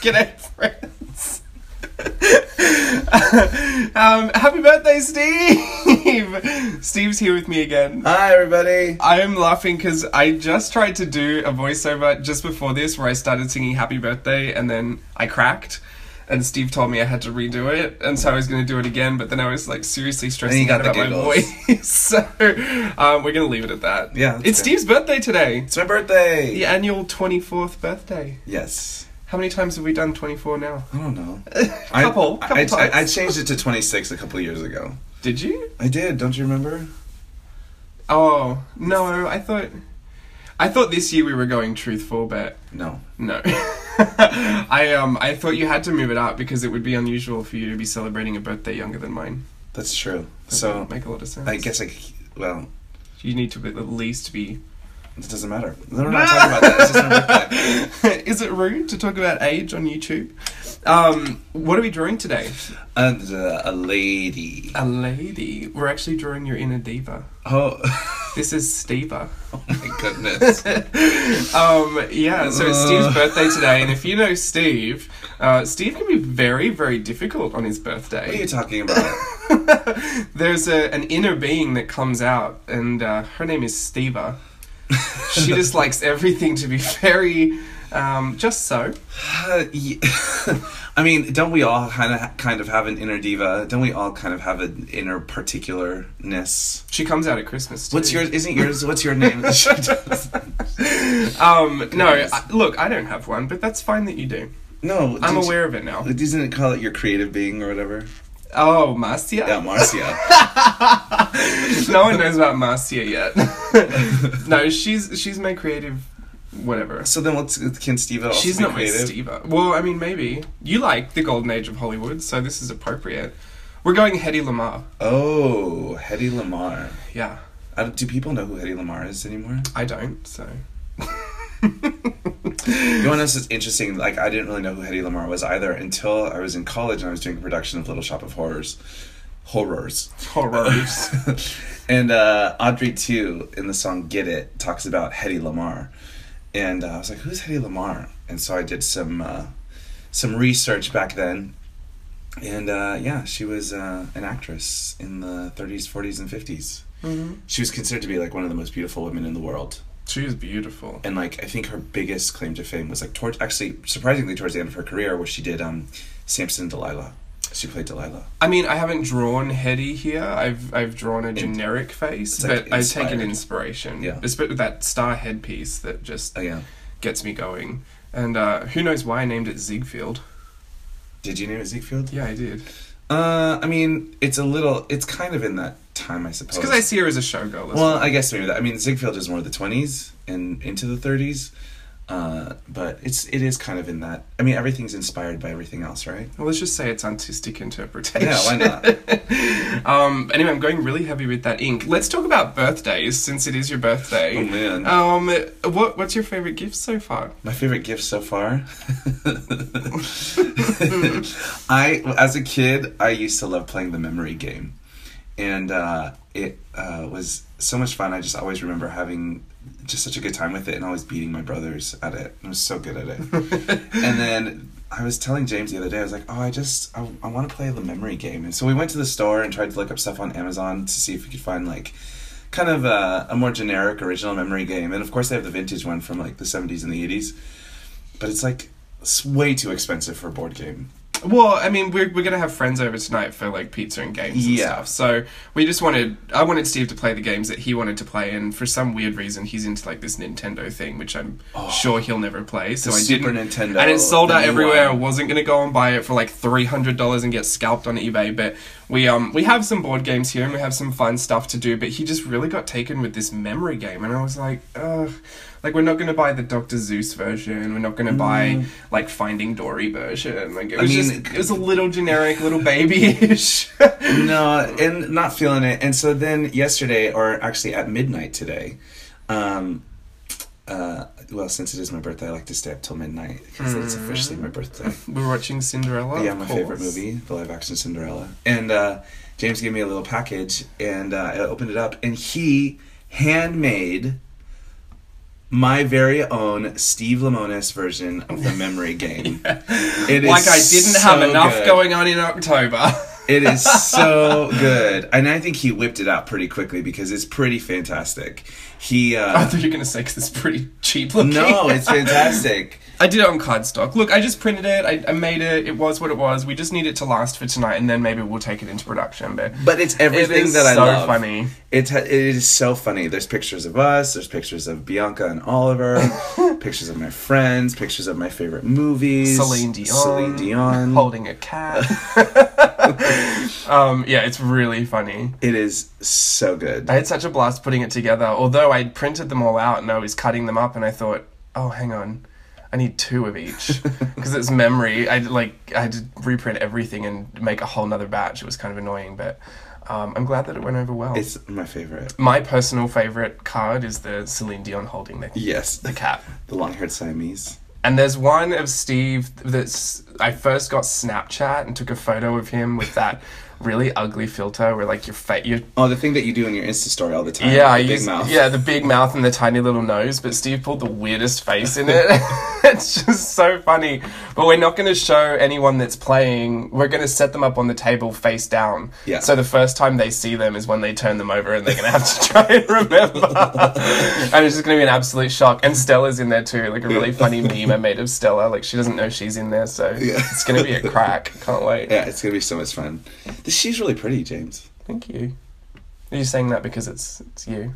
G'day, friends. Happy birthday, Steve! Steve's here with me again. Hi, everybody. I am laughing because I just tried to do a voiceover just before this where I started singing happy birthday and then I cracked. And Steve told me I had to redo it, and so I was going to do it again, but then I was like seriously stressing out about my voice. So we're going to leave it at that. Yeah. It's Steve's birthday today. It's my birthday. The annual 24th birthday. Yes. How many times have we done 24 now? I don't know. couple times. I changed it to 26 a couple of years ago. Did you? I did. Don't you remember? Oh, no, I thought this year we were going truthful, but No. I thought you had to move it up because it would be unusual for you to be celebrating a birthday younger than mine. That's true. So make a lot of sense. I guess well, you need to at least be. It doesn't matter. We're not talking about that. It's just my birthday. Is it rude to talk about age on YouTube? What are we drawing today? A lady. A lady. We're actually drawing your inner diva. Oh. This is Steva. Oh my goodness. Yeah, so it's Steve's birthday today, and if you know Steve, Steve can be very, very difficult on his birthday. What are you talking about? There's an inner being that comes out, and her name is Steva. She just likes everything to be very, just so. I mean, don't we all kind of have an inner diva? Don't we all kind of have an inner particularness? She comes out at Christmas too. What's yours? Isn't yours? What's your name? No, look, I don't have one, but that's fine that you do. No, I'm aware of it now. Doesn't it call it your creative being or whatever? Oh, Marcia? Yeah, Marcia. No one knows about Marcia yet. No, she's my creative whatever. So then can Steva also She's be not creative? my Steva. Well, I mean, maybe. You like the golden age of Hollywood, so this is appropriate. We're going Hedy Lamarr. Oh, Hedy Lamarr. Yeah. Do people know who Hedy Lamarr is anymore? I don't, so... You know what else is interesting? Like, I didn't really know who Hedy Lamarr was either until I was in college and I was doing a production of Little Shop of Horrors. Horrors. And Audrey 2 in the song Get It talks about Hedy Lamarr. And I was like, who's Hedy Lamarr? And so I did some research back then. And yeah, she was an actress in the 30s, 40s, and 50s. Mm-hmm. She was considered to be like one of the most beautiful women in the world. She was beautiful. And like, I think her biggest claim to fame was like surprisingly towards the end of her career, where she did Samson and Delilah. She played Delilah. I mean, I haven't drawn Hedy here. I've drawn a generic face, but I've taken inspiration. Yeah. Especially with that star headpiece that just gets me going. And who knows why I named it Ziegfield. Did you name it Ziegfield? Yeah, I did. I mean, it's kind of in that time, I suppose. It's because I see her as a showgirl. Well, I guess maybe that. I mean, Ziegfield is more the 20s and into the 30s. But it is kind of in that. I mean, everything's inspired by everything else, right? Well, let's just say it's artistic interpretation. Yeah, why not? Anyway, I'm going really heavy with that ink. Let's talk about birthdays, since it is your birthday. Oh, man. What's your favorite gift so far? My favorite gift so far? As a kid, I used to love playing the memory game. And it was so much fun. I just always remember having just such a good time with it and always beating my brothers at it. I was so good at it. And then I was telling James the other day, I was like, I want to play the memory game. And so we went to the store and tried to look up stuff on Amazon to see if we could find like kind of a more generic original memory game. And of course they have the vintage one from like the 70s and the 80s. But it's way too expensive for a board game. Well, I mean, we're gonna have friends over tonight for like pizza and games and stuff. So I wanted Steve to play the games that he wanted to play, and for some weird reason, he's into like this Nintendo thing, which I'm sure he'll never play. So I Super didn't. Nintendo, and it's sold out everywhere. I wasn't gonna go and buy it for like $300 and get scalped on eBay, but we have some board games here and we have some fun stuff to do. But he just really got taken with this memory game, and I was like, ugh. Like, we're not going to buy the Dr. Zeus version. We're not going to buy, like, Finding Dory version. Like, it was a little generic, little babyish. No, and not feeling it. And so then yesterday, or actually at midnight today, well, since it is my birthday, I like to stay up till midnight because it's officially my birthday. We're watching Cinderella. Yeah, my favorite movie, the live-action Cinderella. And James gave me a little package, and I opened it up, and he handmade my very own Steve Lamonis version of the memory game. Yeah. It is Like I didn't have so enough good. going on in October. It is so good. And I think he whipped it out pretty quickly because it's pretty fantastic. I thought you were going to say because it's pretty cheap looking. No, it's fantastic. I did it on cardstock. Look, I just printed it. I made it. It was what it was. We just need it to last for tonight, and then maybe we'll take it into production. But it's everything it is that I so love. funny. It is so funny. There's pictures of us. There's pictures of Bianca and Oliver. Pictures of my friends. Pictures of my favorite movies. Celine Dion. Holding a cat. Yeah, it's really funny. It is so good. I had such a blast putting it together. Although I printed them all out and I was cutting them up, and I thought, oh, hang on. I need 2 of each because it's memory. I had to reprint everything and make a whole nother batch. It was kind of annoying, but I'm glad that it went over well. It's my favorite. My personal favorite card is the Celine Dion holding the cat. The long-haired Siamese. And there's one of Steve I first got Snapchat and took a photo of him with that really ugly filter where like the thing that you do in your Insta story all the time. Yeah, the big mouth. Yeah, the big mouth and the tiny little nose, but Steve pulled the weirdest face in it. It's just so funny. But we're not going to show anyone that's playing. We're going to set them up on the table face down. Yeah. So the first time they see them is when they turn them over and they're going to have to try and remember. And it's just going to be an absolute shock. And Stella's in there too, like a really funny meme I made of Stella. Like she doesn't know she's in there, so it's going to be a crack. Can't wait. Yeah, it's going to be so much fun. She's really pretty, James. Thank you. Are you saying that because it's you?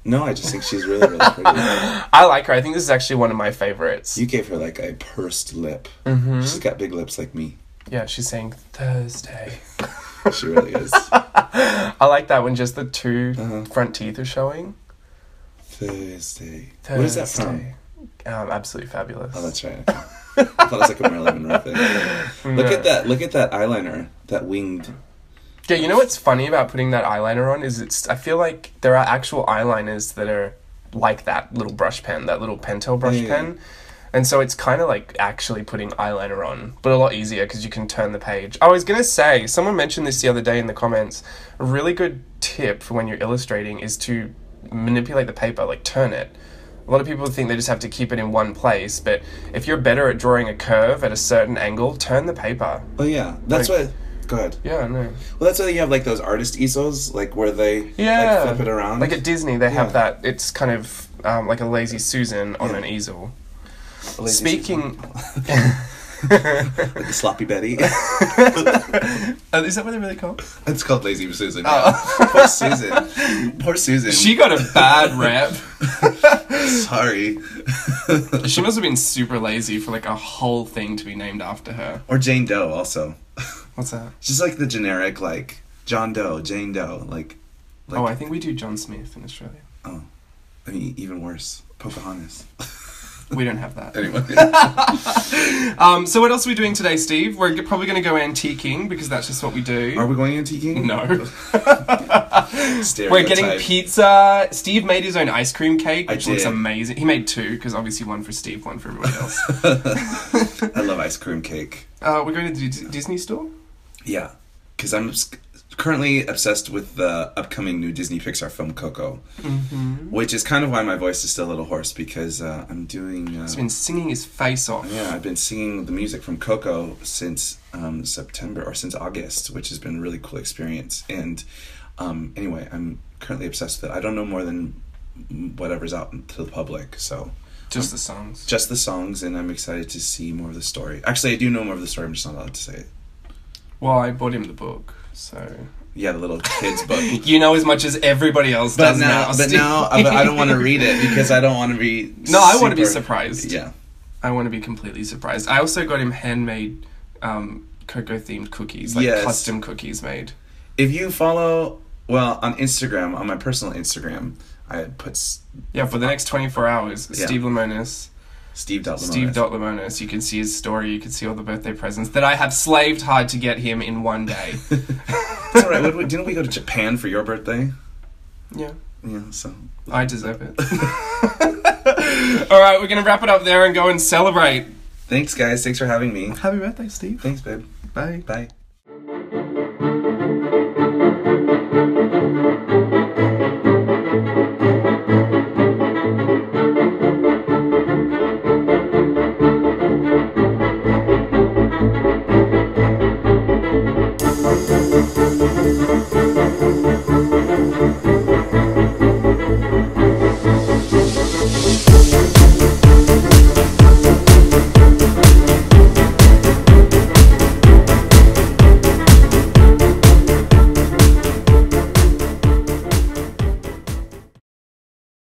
No, I just think she's really, really pretty. I like her. I think this is actually one of my favorites. You gave her like a pursed lip. Mm-hmm. She's got big lips like me. Yeah, she's saying Thursday. She really is. I like that when just the 2 front teeth are showing. Thursday. What is that from? Absolutely Fabulous. Oh, that's right. Okay. I thought it was like a Marilyn Monroe thing. Look at that. Look at that eyeliner. That winged. Yeah, you know what's funny about putting that eyeliner on is I feel like there are actual eyeliners that are like that little brush pen, that little Pentel brush pen. And so it's kind of like actually putting eyeliner on, but a lot easier because you can turn the page. I was going to say, someone mentioned this the other day in the comments, a really good tip for when you're illustrating is to manipulate the paper, like turn it. A lot of people think they just have to keep it in one place, but if you're better at drawing a curve at a certain angle, turn the paper. Oh, yeah. That's what... Go ahead. Yeah, no. Well, that's why you have, like, those artist easels, like, where they, like, flip it around. Like at Disney, they have that. It's kind of like a Lazy Susan on an easel. Speaking... Like the Sloppy Betty. Is that what they're really called? It's called Lazy Susan. Yeah. Poor Susan. Poor Susan. She got a bad rep. Sorry. She must have been super lazy for like a whole thing to be named after her. Or Jane Doe also. What's that? Just like the generic, like John Doe, Jane Doe, like. Oh, I think we do John Smith in Australia. Oh, I mean, even worse, Pocahontas. We don't have that. Anyway. So what else are we doing today, Steve? We're probably going to go antiquing because that's just what we do. Are we going antiquing? No. We're getting pizza. Steve made his own ice cream cake, which looks amazing. He made 2 because obviously one for Steve, one for everybody else. I love ice cream cake. We're going to the Disney store? Yeah, because I'm currently obsessed with the upcoming new Disney Pixar film Coco, which is kind of why my voice is still a little hoarse because I'm doing... He's been singing his face off. Yeah, I've been singing the music from Coco since September, or since August, which has been a really cool experience. And anyway, I'm currently obsessed with it. I don't know more than whatever's out to the public, so... Just the songs. Just the songs, and I'm excited to see more of the story. Actually, I do know more of the story, I'm just not allowed to say it. Well, I bought him the book, so... Yeah, the little kid's book. You know as much as everybody else does now. But now, I don't want to read it because I don't want to be... No, I want to be surprised. Yeah. I want to be completely surprised. I also got him handmade cocoa-themed cookies, like custom cookies made. If you follow... Well, on Instagram, on my personal Instagram, I put... Yeah, for the next 24 hours, Steve Lamonis... Steve.Lamonis. You can see his story. You can see all the birthday presents that I have slaved hard to get him in one day. It's all right. Didn't we go to Japan for your birthday? Yeah. Yeah, so... I deserve it. All right, we're going to wrap it up there and go and celebrate. Thanks, guys. Thanks for having me. Happy birthday, Steve. Thanks, babe. Bye. Bye.